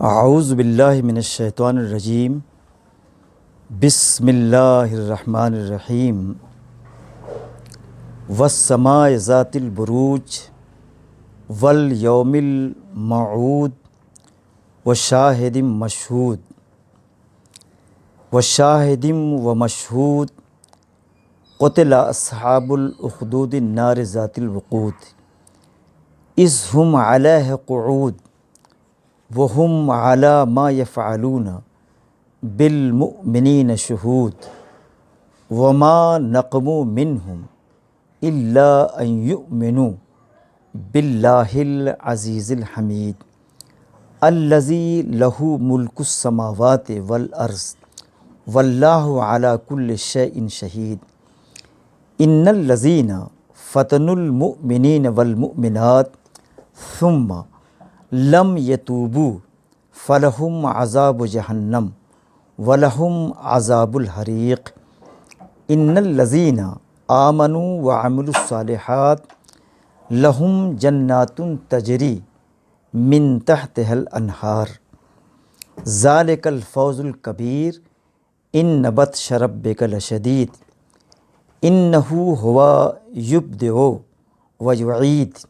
اعوذ باللہ من الشیطان الرجیم بسم اللہ الرحمن الرحیم والسماء ذات البروج والیوم الموعود وشاہد مشہود ومشہود قتل اصحاب الاخدود النار ذات الوقود اذ هم علیہ قعود وهم على ما يفعلون بالمؤمنين شهود وما نقموا منهم إلا أن يؤمنوا بالله العزيز الحميد الذي له ملك السماوات والأرض والله على كل شيء شهيد إن الذين فتنوا المؤمنين والمؤمنات ثم لم يتوبوا فلهم عذاب جہنم ولهم عذاب الحریق ان الذین آمنوا وعملوا الصالحات لهم جنات تجری من تحتها الانہار ذلك الفوز الکبیر ان بطش ربک لشدید انه هو یبدئ ویعید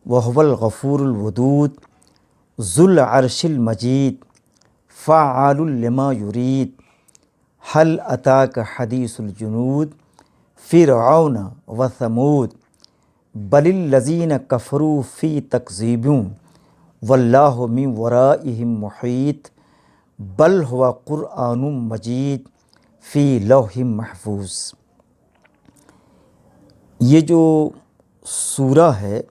وهو الغفور الودود ذو العرش المجید فعال لما یرید هل اتاک حدیث الجنود فرعون وثمود بل الذین کفروا فی تکذیب واللہ من ورائہم محیط بل هو قرآن مجید فی لوح محفوظ۔ یہ جو سورہ ہے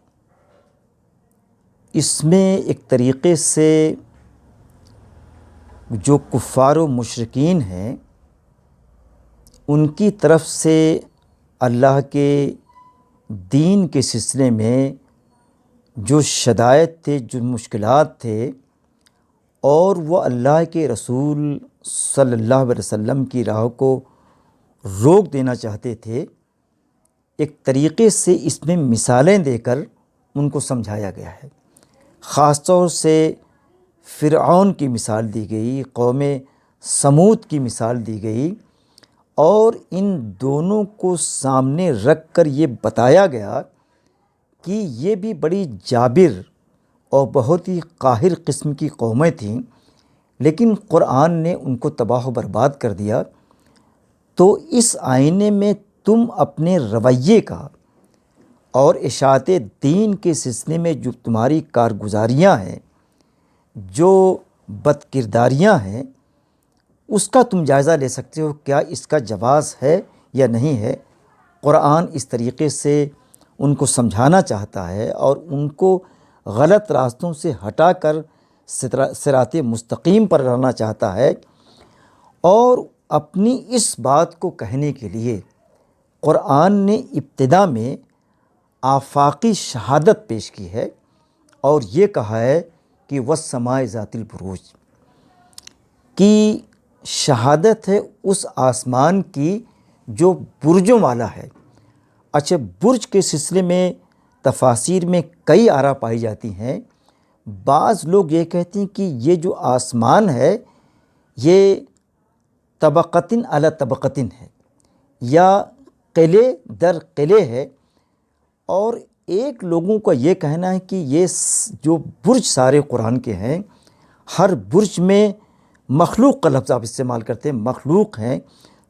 اس میں ایک طریقے سے جو کفار و مشرکین ہیں ان کی طرف سے اللہ کے دین کے سلسلے میں جو شدائد تھے، جو مشکلات تھے، اور وہ اللہ کے رسول صلی اللہ علیہ وسلم کی راہ کو روک دینا چاہتے تھے، ایک طریقے سے اس میں مثالیں دے کر ان کو سمجھایا گیا ہے۔ خاص طور سے فرعون کی مثال دی گئی، قوم سمود کی مثال دی گئی، اور ان دونوں کو سامنے رکھ کر یہ بتایا گیا کہ یہ بھی بڑی جابر اور بہت ہی قاہر قسم کی قومیں تھیں، لیکن قرآن نے ان کو تباہ و برباد کر دیا۔ تو اس آئینے میں تم اپنے رویے کا اور اشاعت دین کے سلسلے میں جو تمہاری کارگزاریاں ہیں، جو بد کرداریاں ہیں، اس کا تم جائزہ لے سکتے ہو، کیا اس کا جواز ہے یا نہیں ہے۔ قرآن اس طریقے سے ان کو سمجھانا چاہتا ہے اور ان کو غلط راستوں سے ہٹا کر صراط مستقیم پر لانا چاہتا ہے، اور اپنی اس بات کو کہنے کے لیے قرآن نے ابتدا میں آفاقی شہادت پیش کی ہے اور یہ کہا ہے کہ والسماء ذات البروج، کی شہادت ہے اس آسمان کی جو برجوں والا ہے۔ اچھا، برج کے سلسلے میں تفاسیر میں کئی آراء پائی جاتی ہیں۔ بعض لوگ یہ کہتے ہیں کہ یہ جو آسمان ہے یہ طبقتن علی طبقتن ہے، یا قلعے در قلعے ہے، اور ایک لوگوں کا یہ کہنا ہے کہ یہ جو برج سارے قرآن کے ہیں، ہر برج میں مخلوق کا لفظ آپ استعمال کرتے ہیں، مخلوق ہیں،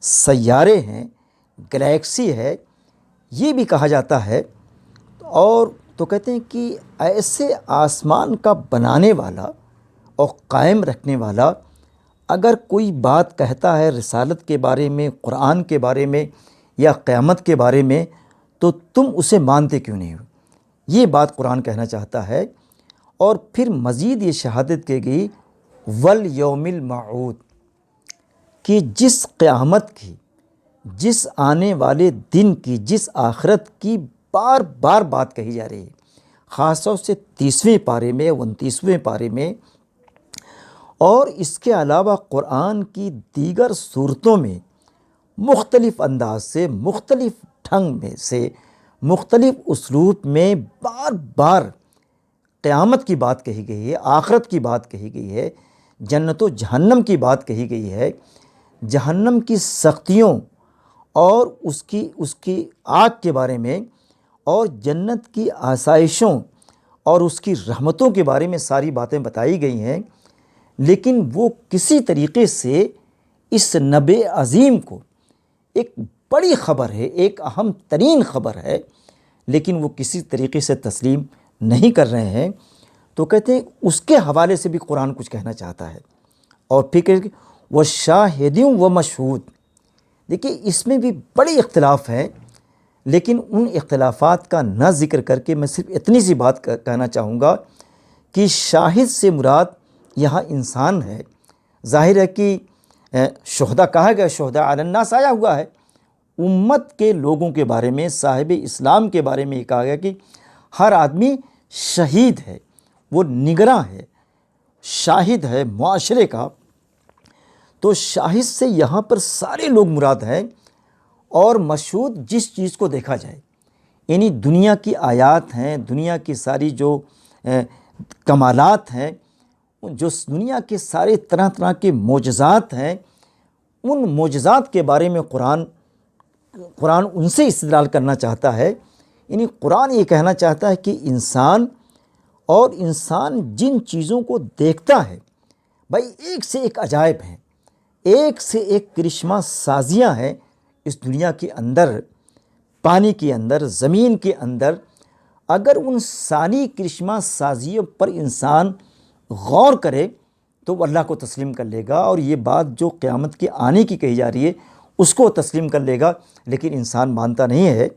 سیارے ہیں، گلیکسی ہے، یہ بھی کہا جاتا ہے۔ اور تو کہتے ہیں کہ ایسے آسمان کا بنانے والا اور قائم رکھنے والا اگر کوئی بات کہتا ہے رسالت کے بارے میں، قرآن کے بارے میں یا قیامت کے بارے میں، تو تم اسے مانتے کیوں نہیں ہو؟ یہ بات قرآن کہنا چاہتا ہے۔ اور پھر مزید یہ شہادت کی گئی والیوم الموعود، کہ جس قیامت کی، جس آنے والے دن کی، جس آخرت کی بار بار بات کہی جا رہی ہے، خاص طور سے 30ویں پارے میں، 29ویں پارے میں، اور اس کے علاوہ قرآن کی دیگر صورتوں میں مختلف انداز سے، مختلف ڈھنگ میں سے، مختلف اسلوب میں بار بار قیامت کی بات کہی گئی ہے، آخرت کی بات کہی گئی ہے، جنت و جہنم کی بات کہی گئی ہے، جہنم کی سختیوں اور اس کی آگ کے بارے میں، اور جنت کی آسائشوں اور اس کی رحمتوں کے بارے میں ساری باتیں بتائی گئی ہیں، لیکن وہ کسی طریقے سے اس نبع عظیم کو، ایک بڑی خبر ہے، ایک اہم ترین خبر ہے، لیکن وہ کسی طریقے سے تسلیم نہیں کر رہے ہیں۔ تو کہتے ہیں اس کے حوالے سے بھی قرآن کچھ کہنا چاہتا ہے، اور پھر کہ وَشَاهِدٍ وَمَشْهُودٍ، دیکھیے اس میں بھی بڑی اختلاف ہے، لیکن ان اختلافات کا نہ ذکر کر کے میں صرف اتنی سی بات کہنا چاہوں گا کہ شاہد سے مراد یہاں انسان ہے۔ ظاہر ہے کہ شہداء کہا گیا، شہداء علی الناس آیا ہوا ہے، امت کے لوگوں کے بارے میں، صاحب اسلام کے بارے میں یہ کہا گیا کہ ہر آدمی شہید ہے، وہ نگراں ہے، شاہد ہے معاشرے کا۔ تو شاہد سے یہاں پر سارے لوگ مراد ہیں، اور مشہود جس چیز کو دیکھا جائے، یعنی دنیا کی آیات ہیں، دنیا کی ساری جو کمالات ہیں، جو دنیا کے سارے طرح طرح کے معجزات ہیں، ان معجزات کے بارے میں قرآن ان سے استدلال کرنا چاہتا ہے۔ یعنی قرآن یہ کہنا چاہتا ہے کہ انسان جن چیزوں کو دیکھتا ہے، بھائی ایک سے ایک عجائب ہیں، ایک سے ایک کرشمہ سازیاں ہیں اس دنیا کے اندر، پانی کے اندر، زمین کے اندر۔ اگر ان ساری کرشمہ سازیوں پر انسان غور کرے تو وہ اللہ کو تسلیم کر لے گا، اور یہ بات جو قیامت کے آنے کی کہی جا رہی ہے اس کو تسلیم کر لے گا، لیکن انسان مانتا نہیں ہے۔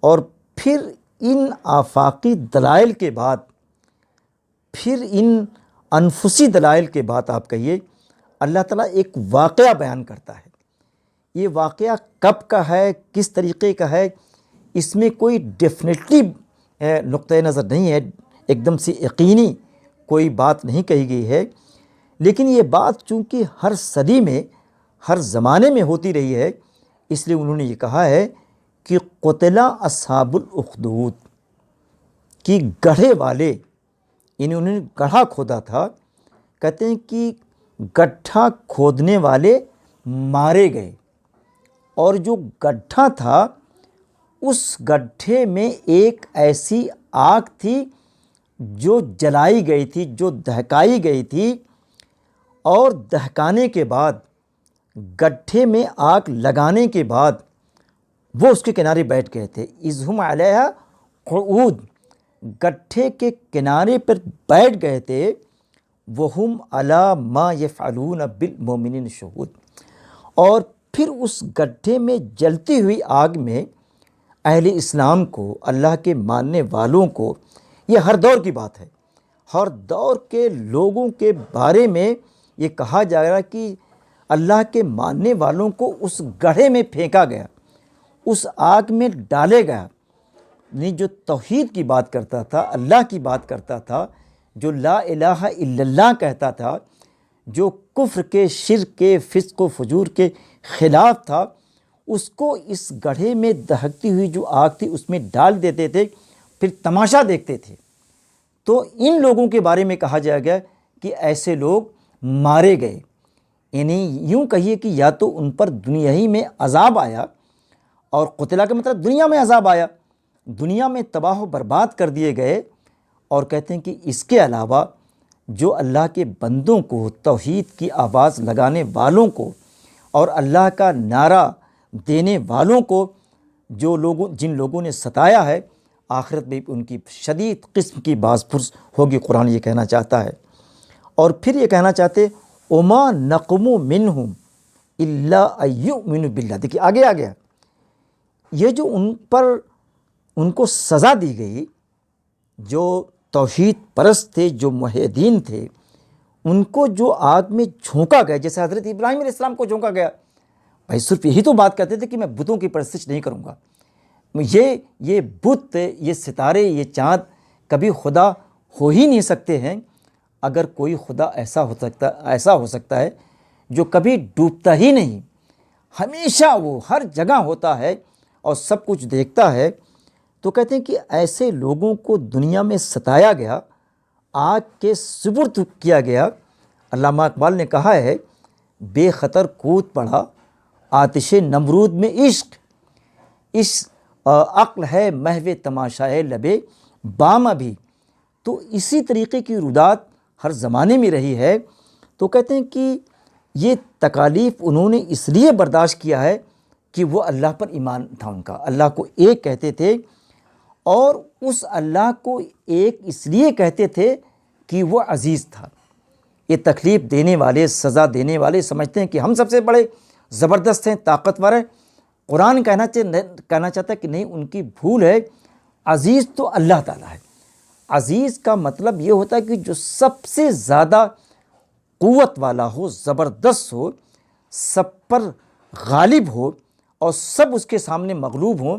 اور پھر ان آفاقی دلائل کے بعد، پھر ان انفسی دلائل کے بعد آپ کہیے اللہ تعالیٰ ایک واقعہ بیان کرتا ہے۔ یہ واقعہ کب کا ہے، کس طریقے کا ہے، اس میں کوئی ڈیفینیٹلی نقطۂ نظر نہیں ہے، ایک دم سے یقینی کوئی بات نہیں کہی گئی ہے، لیکن یہ بات چونکہ ہر صدی میں، ہر زمانے میں ہوتی رہی ہے، اس لیے انہوں نے یہ کہا ہے کہ قتل اصحاب الاخدود، کہ گڑھے والے، یعنی انہوں نے گڑھا کھودا تھا، کہتے ہیں کہ گڈھا کھودنے والے مارے گئے، اور جو گڈھا تھا اس گڈھے میں ایک ایسی آگ تھی جو جلائی گئی تھی، جو دہکائی گئی تھی، اور دہکانے کے بعد، گڈھے میں آگ لگانے کے بعد وہ اس کے کنارے بیٹھ گئے تھے۔ اذ ہم علیہا قعود، گڈھے کے کنارے پر بیٹھ گئے تھے، وہم علی ما یفعلون بالمؤمنین شہود، اور پھر اس گڈھے میں جلتی ہوئی آگ میں اہل اسلام کو، اللہ کے ماننے والوں کو، یہ ہر دور کی بات ہے، ہر دور کے لوگوں کے بارے میں یہ کہا جا رہا ہے کہ اللہ کے ماننے والوں کو اس گڑھے میں پھینکا گیا، اس آگ میں ڈالے گیا۔ نہیں، جو توحید کی بات کرتا تھا، اللہ کی بات کرتا تھا، جو لا الہ الا اللہ کہتا تھا، جو کفر کے، شرک کے، فسق و فجور کے خلاف تھا، اس کو اس گڑھے میں دہکتی ہوئی جو آگ تھی اس میں ڈال دیتے تھے، پھر تماشا دیکھتے تھے۔ تو ان لوگوں کے بارے میں کہا جائے گا کہ ایسے لوگ مارے گئے، یعنی یوں کہیے کہ یا تو ان پر دنیا ہی میں عذاب آیا، اور قتلہ کا مطلب دنیا میں عذاب آیا، دنیا میں تباہ و برباد کر دیے گئے۔ اور کہتے ہیں کہ اس کے علاوہ جو اللہ کے بندوں کو، توحید کی آواز لگانے والوں کو اور اللہ کا نعرہ دینے والوں کو، جن لوگوں نے ستایا ہے، آخرت میں ان کی شدید قسم کی باز پرس ہوگی، قرآن یہ کہنا چاہتا ہے۔ اور پھر یہ کہنا چاہتے وَمَا نَقْمُ مِنْهُمْ إِلَّا أَن يُؤْمِنُوا بِاللَّهِ، دیکھیے آگے آ گیا، یہ جو ان کو سزا دی گئی، جو توحید پرست تھے، جو موحدین تھے، ان کو جو آگ میں جھونکا گیا، جیسے حضرت ابراہیم علیہ السلام کو جھونکا گیا۔ بھائی صرف یہی تو بات کرتے تھے کہ میں بتوں کی پرستش نہیں کروں گا، یہ بت، یہ ستارے، یہ چاند کبھی خدا ہو ہی نہیں سکتے ہیں۔ اگر کوئی خدا ایسا ہو سکتا ہے جو کبھی ڈوبتا ہی نہیں، ہمیشہ وہ ہر جگہ ہوتا ہے اور سب کچھ دیکھتا ہے، تو کہتے ہیں کہ ایسے لوگوں کو دنیا میں ستایا گیا، آگ کے سپرد کیا گیا، علامہ اقبال نے کہا ہے بے خطر کود پڑا آتش نمرود میں عشق، عقل ہے محو تماشائے لبے بام ابھی۔ تو اسی طریقے کی رودات ہر زمانے میں رہی ہے۔ تو کہتے ہیں کہ یہ تکالیف انہوں نے اس لیے برداشت کیا ہے کہ وہ اللہ پر ایمان تھا ان کا، اللہ کو ایک کہتے تھے، اور اس اللہ کو ایک اس لیے کہتے تھے کہ وہ عزیز تھا۔ یہ تکلیف دینے والے، سزا دینے والے سمجھتے ہیں کہ ہم سب سے بڑے زبردست ہیں، طاقتور ہیں۔ قرآن کہنا چاہتا ہے کہ نہیں، ان کی بھول ہے، عزیز تو اللہ تعالیٰ ہے۔ عزیز کا مطلب یہ ہوتا ہے کہ جو سب سے زیادہ قوت والا ہو، زبردست ہو، سب پر غالب ہو اور سب اس کے سامنے مغلوب ہوں۔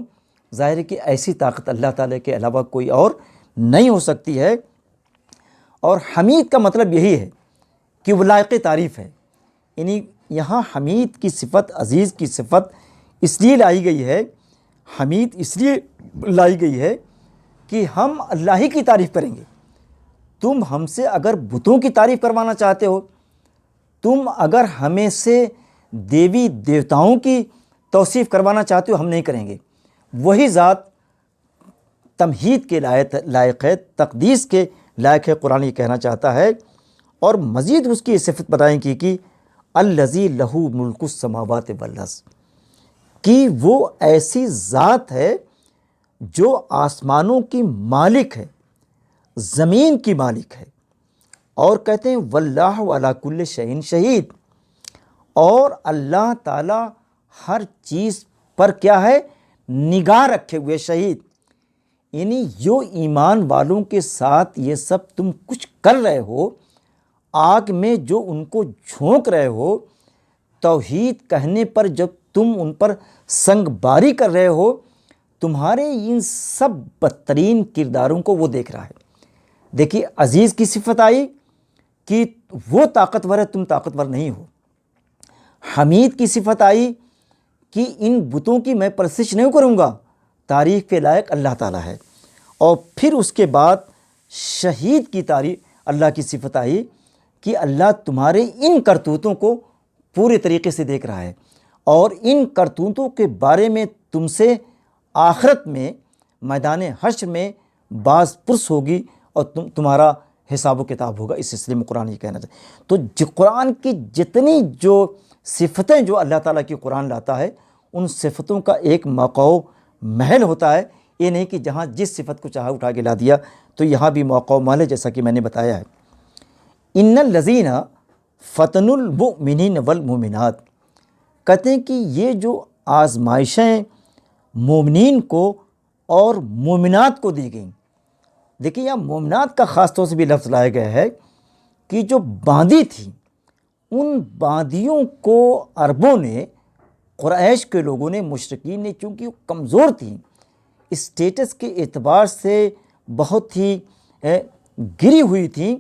ظاہر ہے کہ ایسی طاقت اللہ تعالیٰ کے علاوہ کوئی اور نہیں ہو سکتی ہے۔ اور حمید کا مطلب یہی ہے کہ وہ لائق تعریف ہے، یعنی یہاں حمید کی صفت، عزیز کی صفت اس لیے لائی گئی ہے، حمید اس لیے لائی گئی ہے کہ ہم اللہ ہی کی تعریف کریں گے۔ تم ہم سے اگر بتوں کی تعریف کروانا چاہتے ہو، تم اگر ہمیں سے دیوی دیوتاؤں کی توصیف کروانا چاہتے ہو، ہم نہیں کریں گے۔ وہی ذات تمہید کے لائق ہے، تقدیس کے لائق ہے، قرآن یہ کہنا چاہتا ہے۔ اور مزید اس کی صفت بتائیں کہ الذی لہ ملک السماوات والارض، کہ وہ ایسی ذات ہے جو آسمانوں کی مالک ہے، زمین کی مالک ہے، اور کہتے ہیں واللہ علی کل شیء شہید، اور اللہ تعالیٰ ہر چیز پر کیا ہے، نگاہ رکھے ہوئے، شہید، یعنی جو ایمان والوں کے ساتھ یہ سب تم کچھ کر رہے ہو، آگ میں جو ان کو جھونک رہے ہو، توحید کہنے پر جب تم ان پر سنگ باری کر رہے ہو، تمہارے ان سب بدترین کرداروں کو وہ دیکھ رہا ہے۔ دیکھیے، عزیز کی صفت آئی کہ وہ طاقتور ہے، تم طاقتور نہیں ہو۔ حمید کی صفت آئی کہ ان بتوں کی میں پرستش نہیں کروں گا، تعریف کے لائق اللہ تعالیٰ ہے۔ اور پھر اس کے بعد شہید کی تعریف، اللہ کی صفت آئی کہ اللہ تمہارے ان کرتوتوں کو پورے طریقے سے دیکھ رہا ہے، اور ان کرتوتوں کے بارے میں تم سے آخرت میں میدان حشر میں باز پرس ہوگی، اور تمہارا حساب و کتاب ہوگا۔ اس سلسلے میں قرآن یہ کہنا چاہتا ہے۔ تو قرآن کی جتنی جو صفتیں جو اللہ تعالیٰ کی قرآن لاتا ہے، ان صفتوں کا ایک موقع و محل ہوتا ہے۔ یہ نہیں کہ جہاں جس صفت کو چاہا اٹھا کے لا دیا، تو یہاں بھی موقع و محل ہے، جیسا کہ میں نے بتایا ہے۔ ان الذین فتنوا المؤمنین والمؤمنات، کہتے ہیں کہ یہ جو آزمائشیں مومنین کو اور مومنات کو دی گئیں، دیکھیے یہاں مومنات کا خاص طور سے بھی لفظ لایا گیا ہے کہ جو باندی تھیں، ان باندیوں کو عربوں نے، قریش کے لوگوں نے، مشرکین نے، چونکہ وہ کمزور تھیں، اسٹیٹس کے اعتبار سے بہت ہی گری ہوئی تھیں،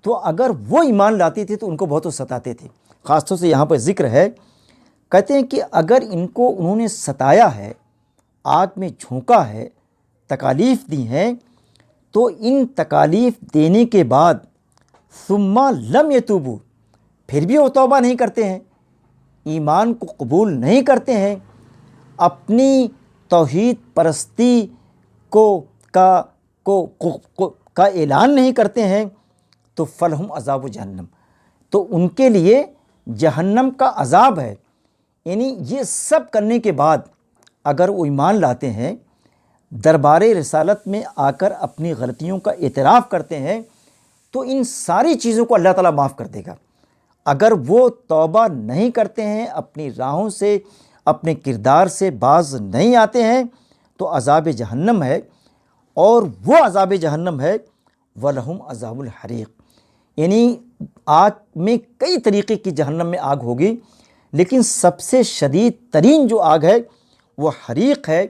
تو اگر وہ ایمان لاتی تھی تو ان کو بہت ستاتے تھے۔ خاص طور سے یہاں پر ذکر ہے، کہتے ہیں کہ اگر ان کو انہوں نے ستایا ہے، آگ میں جھونکا ہے، تکالیف دی ہیں، تو ان تکالیف دینے کے بعد ثم لم یتوبوا، پھر بھی وہ توبہ نہیں کرتے ہیں، ایمان کو قبول نہیں کرتے ہیں، اپنی توحید پرستی کا اعلان نہیں کرتے ہیں، تو فلہم عذاب جہنم، تو ان کے لیے جہنم کا عذاب ہے۔ یعنی یہ سب کرنے کے بعد اگر وہ ایمان لاتے ہیں، دربار رسالت میں آ کر اپنی غلطیوں کا اعتراف کرتے ہیں، تو ان ساری چیزوں کو اللہ تعالیٰ معاف کر دے گا۔ اگر وہ توبہ نہیں کرتے ہیں، اپنی راہوں سے، اپنے کردار سے باز نہیں آتے ہیں، تو عذاب جہنم ہے، اور وہ عذاب جہنم ہے وَلَهُمْ عَذَابُ الْحَرِيقِ، یعنی آگ میں کئی طریقے کی جہنم میں آگ ہوگی، لیکن سب سے شدید ترین جو آگ ہے وہ حریق ہے۔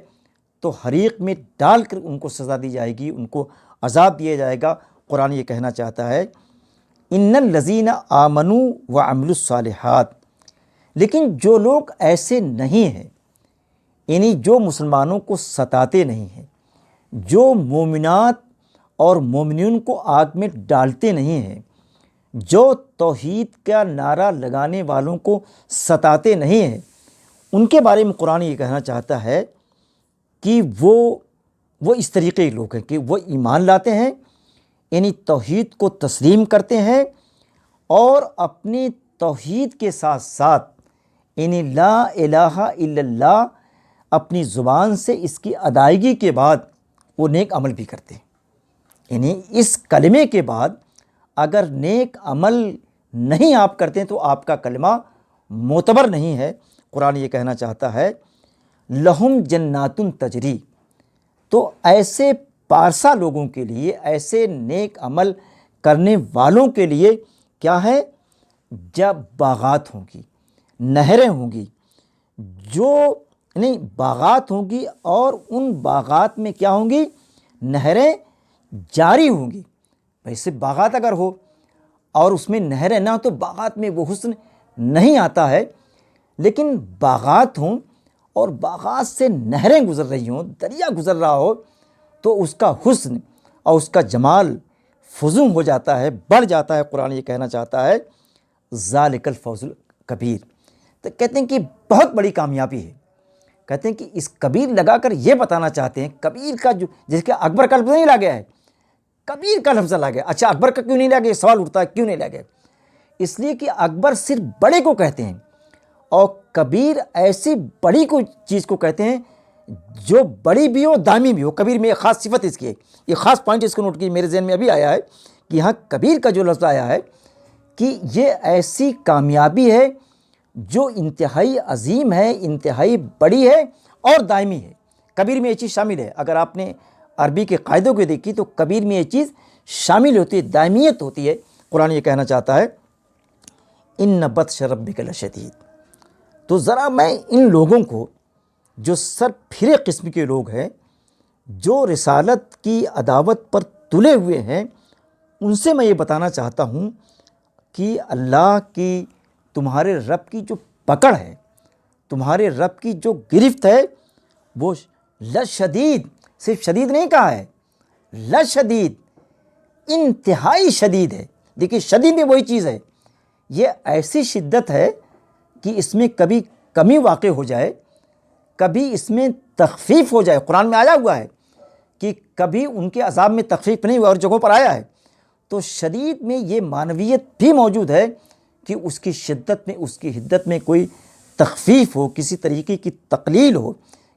تو حریق میں ڈال کر ان کو سزا دی جائے گی، ان کو عذاب دیا جائے گا۔ قرآن یہ کہنا چاہتا ہے ان الذین آمنوا وعملوا الصالحات، لیکن جو لوگ ایسے نہیں ہیں، یعنی جو مسلمانوں کو ستاتے نہیں ہیں، جو مومنات اور مومنین کو آگ میں ڈالتے نہیں ہیں، جو توحید کا نعرہ لگانے والوں کو ستاتے نہیں ہیں، ان کے بارے میں قرآن یہ کہنا چاہتا ہے کہ وہ اس طریقے کے لوگ ہیں کہ وہ ایمان لاتے ہیں، یعنی توحید کو تسلیم کرتے ہیں، اور اپنی توحید کے ساتھ ساتھ یعنی لا الہ الا اللہ اپنی زبان سے اس کی ادائیگی کے بعد وہ نیک عمل بھی کرتے ہیں۔ یعنی اس کلمے کے بعد اگر نیک عمل نہیں آپ کرتے ہیں تو آپ کا کلمہ معتبر نہیں ہے۔ قرآن یہ کہنا چاہتا ہے لہم جنات تجری، تو ایسے پارسا لوگوں کے لیے، ایسے نیک عمل کرنے والوں کے لیے کیا ہے؟ جب باغات ہوں گی، نہریں ہوں گی، جو نہیں باغات ہوں گی، اور ان باغات میں کیا ہوں گی؟ نہریں جاری ہوں گی۔ ویسے باغات اگر ہو اور اس میں نہریں نہ ہو تو باغات میں وہ حسن نہیں آتا ہے، لیکن باغات ہوں اور باغات سے نہریں گزر رہی ہوں، دریا گزر رہا ہو، تو اس کا حسن اور اس کا جمال فزوں ہو جاتا ہے، بڑھ جاتا ہے۔ قرآن یہ کہنا چاہتا ہے ذالک الفوز الکبیر، تو کہتے ہیں کہ بہت بڑی کامیابی ہے۔ کہتے ہیں کہ اس کبیر لگا کر یہ بتانا چاہتے ہیں، کبیر کا جو جس کے اکبر کا لفظ نہیں لا گیا ہے، کبیر کا لفظ لا گیا۔ اچھا اکبر کا کیوں نہیں لا گیا؟ سوال اٹھتا ہے کیوں نہیں لا گیا؟ اس لیے کہ اکبر صرف بڑے کو کہتے ہیں، اور کبیر ایسی بڑی کو چیز کو کہتے ہیں جو بڑی بھی ہو دائمی بھی ہو۔ کبیر میں ایک خاص صفت اس کی ہے، یہ خاص پوائنٹ اس کو نوٹ کی، میرے ذہن میں ابھی آیا ہے کہ یہاں کبیر کا جو لفظ آیا ہے کہ یہ ایسی کامیابی ہے جو انتہائی عظیم ہے، انتہائی بڑی ہے اور دائمی ہے۔ کبیر میں یہ چیز شامل ہے، اگر آپ نے عربی کے قاعدوں کو دیکھی تو کبیر میں یہ چیز شامل ہوتی ہے، دائمیت ہوتی ہے۔ قرآن یہ کہنا چاہتا ہے ان بطش ربک لشدید، تو ذرا میں ان لوگوں کو جو سر پھرے قسم کے لوگ ہیں، جو رسالت کی عداوت پر تلے ہوئے ہیں، ان سے میں یہ بتانا چاہتا ہوں کہ اللہ کی تمہارے رب کی جو پکڑ ہے، تمہارے رب کی جو گرفت ہے، وہ لشدید، صرف شدید نہیں کہا ہے، لشدید، انتہائی شدید ہے۔ دیکھیے شدید بھی وہی چیز ہے، یہ ایسی شدت ہے کہ اس میں کبھی کمی واقع ہو جائے، کبھی اس میں تخفیف ہو جائے۔ قرآن میں آیا ہوا ہے کہ کبھی ان کے عذاب میں تخفیف نہیں ہوا، اور جگہوں پر آیا ہے۔ تو شدید میں یہ معنویت بھی موجود ہے کہ اس کی شدت میں، اس کی حدت میں کوئی تخفیف ہو، کسی طریقے کی تقلیل ہو،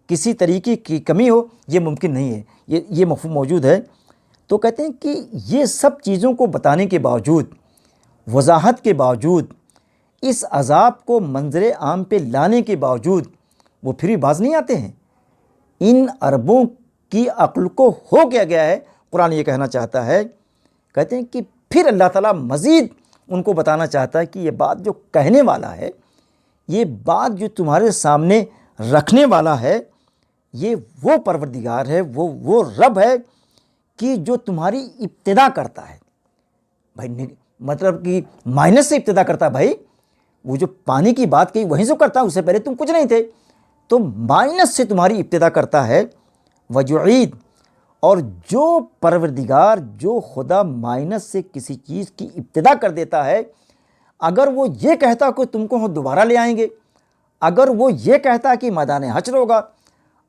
کسی طریقے کی کمی ہو، یہ ممکن نہیں ہے، یہ مفہوم موجود ہے۔ تو کہتے ہیں کہ یہ سب چیزوں کو بتانے کے باوجود، وضاحت کے باوجود، اس عذاب کو منظر عام پہ لانے کے باوجود وہ پھر بھی باز نہیں آتے ہیں۔ ان عربوں کی عقل کو ہو کیا گیا ہے؟ قرآن یہ کہنا چاہتا ہے، کہتے ہیں کہ پھر اللہ تعالیٰ مزید ان کو بتانا چاہتا ہے کہ یہ بات جو کہنے والا ہے، یہ بات جو تمہارے سامنے رکھنے والا ہے، یہ وہ پروردگار ہے، وہ رب ہے کہ جو تمہاری ابتدا کرتا ہے۔ بھائی مطلب کہ مائنس سے ابتدا کرتا ہے، بھائی وہ جو پانی کی بات کہی وہیں سے کرتا ہے، اس سے پہلے تم کچھ نہیں تھے، تو مائنس سے تمہاری ابتدا کرتا ہے۔ وجعید، اور جو پروردگار، جو خدا مائنس سے کسی چیز کی ابتدا کر دیتا ہے، اگر وہ یہ کہتا کہ تم کو ہم دوبارہ لے آئیں گے، اگر وہ یہ کہتا کہ میدان حشر ہوگا،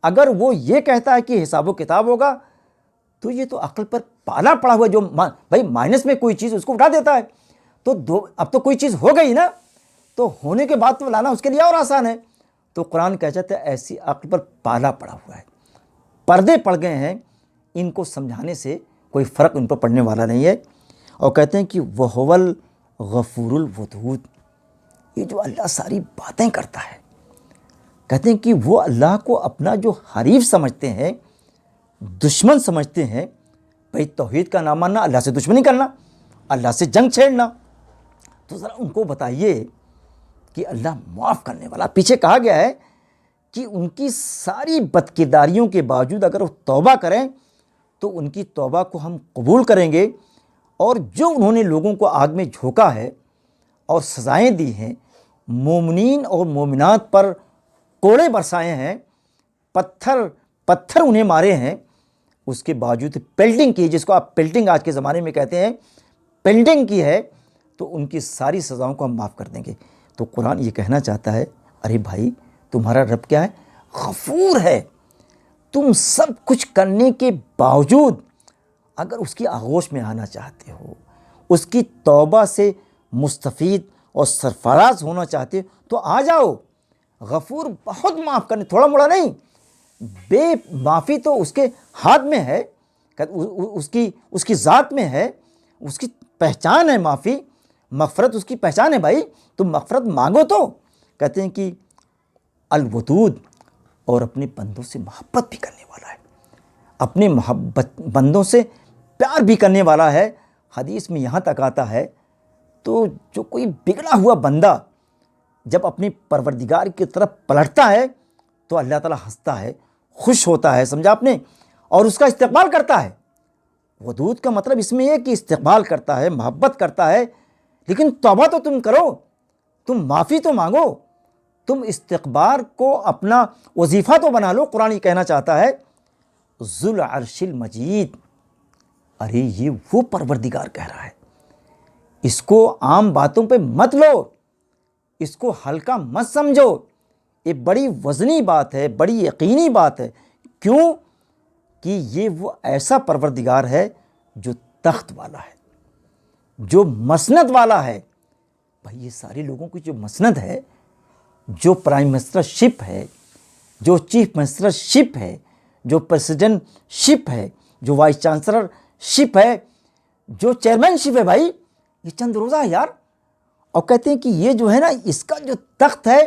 اگر وہ یہ کہتا ہے کہ حساب و کتاب ہوگا، تو یہ تو عقل پر پالا پڑا ہوا، جو بھائی مائنس میں کوئی چیز اس کو اٹھا دیتا ہے، تو اب تو کوئی چیز ہو گئی نا، تو ہونے کے بعد تو لانا اس کے لیے اور آسان ہے۔ تو قرآن کہہ جاتا ہے ایسی عقل پر پالا پڑا ہوا ہے، پردے پڑ گئے ہیں، ان کو سمجھانے سے کوئی فرق ان پر پڑنے والا نہیں ہے۔ اور کہتے ہیں کہ وَهُوَ الْغَفُورُ الْوَدُودُ، یہ جو اللہ ساری باتیں کرتا ہے، کہتے ہیں کہ وہ اللہ کو اپنا جو حریف سمجھتے ہیں، دشمن سمجھتے ہیں۔ بھائی توحید کا نام ماننا، اللہ سے دشمنی کرنا، اللہ سے جنگ چھیڑنا، تو ذرا ان کو بتائیے کہ اللہ معاف کرنے والا۔ پیچھے کہا گیا ہے کہ ان کی ساری بد کرداریوں کے باوجود اگر وہ توبہ کریں تو ان کی توبہ کو ہم قبول کریں گے، اور جو انہوں نے لوگوں کو آگ میں جھونکا ہے اور سزائیں دی ہیں، مومنین اور مومنات پر کوڑے برسائے ہیں، پتھر انہیں مارے ہیں، اس کے باوجود پیلٹنگ کی، جس کو آپ پیلٹنگ آج کے زمانے میں کہتے ہیں، پیلٹنگ کی ہے، تو ان کی ساری سزاؤں کو ہم معاف کر دیں گے۔ تو قرآن یہ کہنا چاہتا ہے، ارے بھائی تمہارا رب کیا ہے؟ غفور ہے۔ تم سب کچھ کرنے کے باوجود اگر اس کی آغوش میں آنا چاہتے ہو، اس کی توبہ سے مستفید اور سرفراز ہونا چاہتے ہو تو آ جاؤ۔ غفور بہت معاف کرنے، تھوڑا موڑا نہیں، بے معافی تو اس کے ہاتھ میں ہے، اس کی ذات میں ہے، اس کی پہچان ہے معافی، مغفرت اس کی پہچان ہے۔ بھائی تم مغفرت مانگو تو کہتے ہیں کہ الودود، اور اپنے بندوں سے محبت بھی کرنے والا ہے، اپنے بندوں سے پیار بھی کرنے والا ہے۔ حدیث میں یہاں تک آتا ہے تو جو کوئی بگڑا ہوا بندہ جب اپنی پروردگار کی طرف پلٹتا ہے تو اللہ تعالیٰ ہنستا ہے، خوش ہوتا ہے، سمجھا آپ نے، اور اس کا استقبال کرتا ہے۔ ودود کا مطلب اس میں یہ کہ استقبال کرتا ہے، محبت کرتا ہے، لیکن توبہ تو تم کرو، تم معافی تو مانگو، تم استقبال کو اپنا وظیفہ تو بنا لو۔ قرآن یہ کہنا چاہتا ہے ذو العرش المجید، ارے یہ وہ پروردگار کہہ رہا ہے، اس کو عام باتوں پہ مت لو، اس کو ہلکا مت سمجھو، یہ بڑی وزنی بات ہے، بڑی یقینی بات ہے۔ کیوں؟ کہ یہ وہ ایسا پروردگار ہے جو تخت والا ہے، جو مسند والا ہے۔ بھائی یہ سارے لوگوں کی جو مسند ہے، جو پرائم منسٹر شپ ہے، جو چیف منسٹر شپ ہے، جو پریسیڈنٹ شپ ہے، جو وائس چانسلر شپ ہے، جو چیئرمین شپ ہے، بھائی یہ چند روزہ ہے یار۔ اور کہتے ہیں کہ یہ جو ہے نا، اس کا جو تخت ہے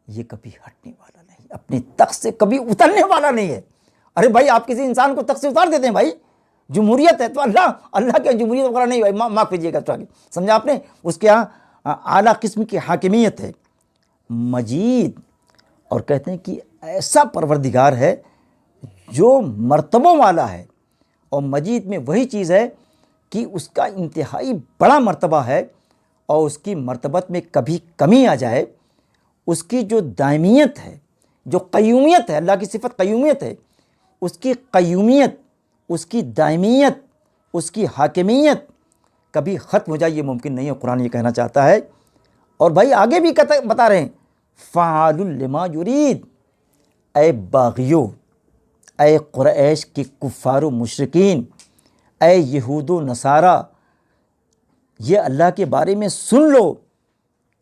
یہ کبھی ہٹنے والا نہیں، اپنے تخت سے کبھی اترنے والا نہیں ہے۔ ارے بھائی آپ کسی انسان کو تخت سے اتار دیتے ہیں بھائی، جمہوریت ہے تو اللہ کے جمہوریت وغیرہ نہیں بھائی، معاف کیجیے گا، سمجھا آپ نے، اس کے یہاں اعلیٰ قسم کی حاکمیت ہے، مجید۔ اور کہتے ہیں کہ ایسا پروردگار ہے جو مرتبوں والا ہے، اور مجید میں وہی چیز ہے کہ اس کا انتہائی بڑا مرتبہ ہے، اور اس کی مرتبت میں کبھی کمی آ جائے، اس کی جو دائمیت ہے، جو قیومیت ہے، اللہ کی صفت قیومیت ہے، اس کی قیومیت، اس کی دائمیت، اس کی حاکمیت کبھی ختم ہو جائے یہ ممکن نہیں ہے۔ قرآن یہ کہنا چاہتا ہے، اور بھائی آگے بھی بتا رہے ہیں فعال لما یرید، اے باغیو، اے قریش کے کفار و مشرکین، اے یہود و نصارہ، یہ اللہ کے بارے میں سن لو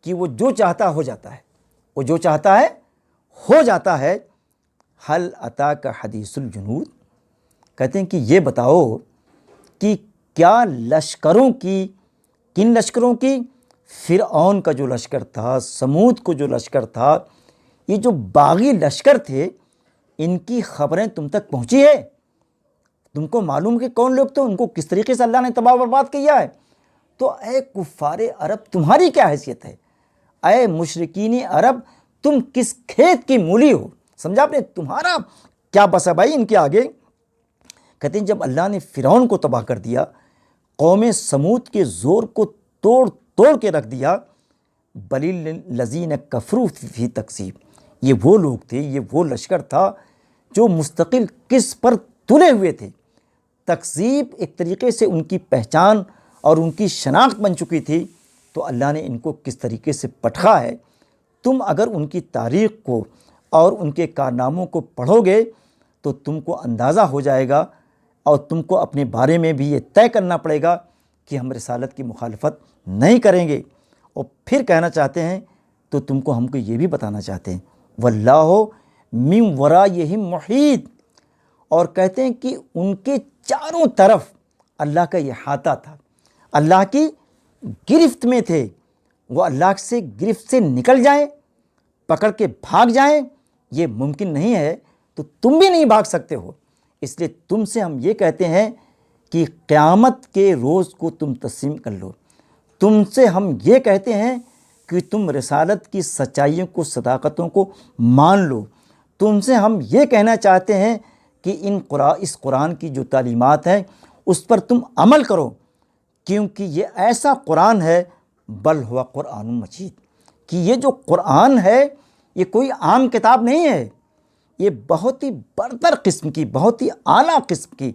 کہ وہ جو چاہتا ہو جاتا ہے، وہ جو چاہتا ہے ہو جاتا ہے۔ حل اتاک حدیث الجنود، کہتے ہیں کہ یہ بتاؤ کہ کیا لشکروں کی، کن لشکروں کی؟ فرعون کا جو لشکر تھا، سمود کو جو لشکر تھا، یہ جو باغی لشکر تھے، ان کی خبریں تم تک پہنچی ہے؟ تم کو معلوم کہ کون لوگ تھے، ان کو کس طریقے سے اللہ نے تباہ و برباد کیا ہے؟ تو اے کفار عرب تمہاری کیا حیثیت ہے؟ اے مشرکین عرب تم کس کھیت کی مولی ہو؟ سمجھا آپ نے، تمہارا کیا بس ہے بھائی ان کے آگے؟ کہتے ہیں جب اللہ نے فرعون کو تباہ کر دیا، قوم سمود کے زور کو توڑ کے رکھ دیا، بلیل الذین کفروا فی تکذیب، یہ وہ لوگ تھے، یہ وہ لشکر تھا جو مستقل کس پر تلے ہوئے تھے۔ تکذیب ایک طریقے سے ان کی پہچان اور ان کی شناخت بن چکی تھی، تو اللہ نے ان کو کس طریقے سے پٹخا ہے۔ تم اگر ان کی تاریخ کو اور ان کے کارناموں کو پڑھو گے تو تم کو اندازہ ہو جائے گا، اور تم کو اپنے بارے میں بھی یہ طے کرنا پڑے گا کہ ہم رسالت کی مخالفت نہیں کریں گے۔ اور پھر کہنا چاہتے ہیں تو تم کو ہم کو یہ بھی بتانا چاہتے ہیں واللہ من ورائہم محیط، اور کہتے ہیں کہ ان کے چاروں طرف اللہ کا احاطہ تھا، اللہ کی گرفت میں تھے، وہ اللہ سے گرفت سے نکل جائیں، پکڑ کے بھاگ جائیں، یہ ممکن نہیں ہے، تو تم بھی نہیں بھاگ سکتے ہو۔ اس لیے تم سے ہم یہ کہتے ہیں کہ قیامت کے روز کو تم تسلیم کر لو۔ تم سے ہم یہ کہتے ہیں کہ تم رسالت کی سچائیوں کو، صداقتوں کو مان لو۔ تم سے ہم یہ کہنا چاہتے ہیں کہ اس قرآن کی جو تعلیمات ہیں اس پر تم عمل کرو، کیونکہ یہ ایسا قرآن ہے، بل ہوا قرآن مجید، کہ یہ جو قرآن ہے یہ کوئی عام کتاب نہیں ہے، یہ بہت ہی برتر قسم کی، بہت ہی اعلیٰ قسم کی،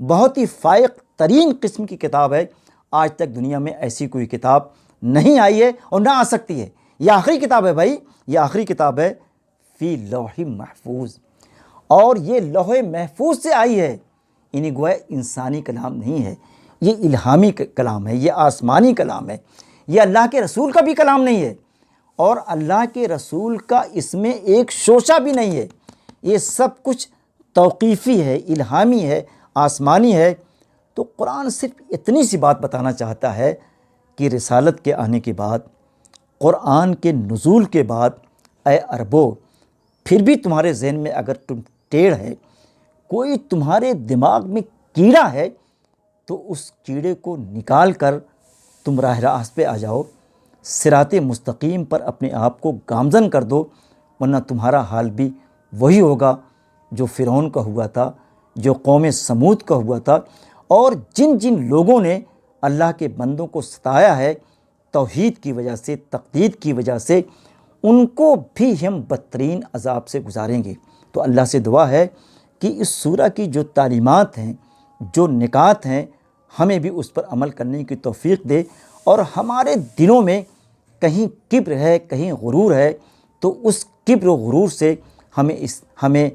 بہت ہی فائق ترین قسم کی کتاب ہے۔ آج تک دنیا میں ایسی کوئی کتاب نہیں آئی ہے اور نہ آ سکتی ہے۔ یہ آخری کتاب ہے بھائی، یہ آخری کتاب ہے فی لوح محفوظ، اور یہ لوح محفوظ سے آئی ہے، یعنی گویا انسانی کلام نہیں ہے، یہ الہامی کلام ہے، یہ آسمانی کلام ہے، یہ اللہ کے رسول کا بھی کلام نہیں ہے، اور اللہ کے رسول کا اس میں ایک شوشہ بھی نہیں ہے، یہ سب کچھ توقیفی ہے، الہامی ہے، آسمانی ہے۔ تو قرآن صرف اتنی سی بات بتانا چاہتا ہے کہ رسالت کے آنے کے بعد، قرآن کے نزول کے بعد، اے عربو، پھر بھی تمہارے ذہن میں اگر تم ٹیڑھ ہے، کوئی تمہارے دماغ میں کیڑا ہے، تو اس کیڑے کو نکال کر تم راہ راست پہ آ جاؤ، صراط مستقیم پر اپنے آپ کو گامزن کر دو، ورنہ تمہارا حال بھی وہی ہوگا جو فرعون کا ہوا تھا، جو قوم سمود کا ہوا تھا، اور جن جن لوگوں نے اللہ کے بندوں کو ستایا ہے توحید کی وجہ سے، تقلید کی وجہ سے، ان کو بھی ہم بدترین عذاب سے گزاریں گے۔ تو اللہ سے دعا ہے کہ اس سورہ کی جو تعلیمات ہیں، جو نکات ہیں، ہمیں بھی اس پر عمل کرنے کی توفیق دے، اور ہمارے دلوں میں کہیں کبر ہے، کہیں غرور ہے، تو اس کبر و غرور سے ہمیں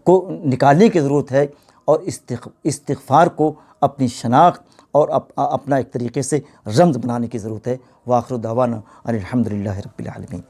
کو نکالنے کی ضرورت ہے، اور استغفار کو اپنی شناخت اور اپنا ایک طریقے سے رمز بنانے کی ضرورت ہے۔ وآخر دعوانا ان الحمد للہ رب العالمین۔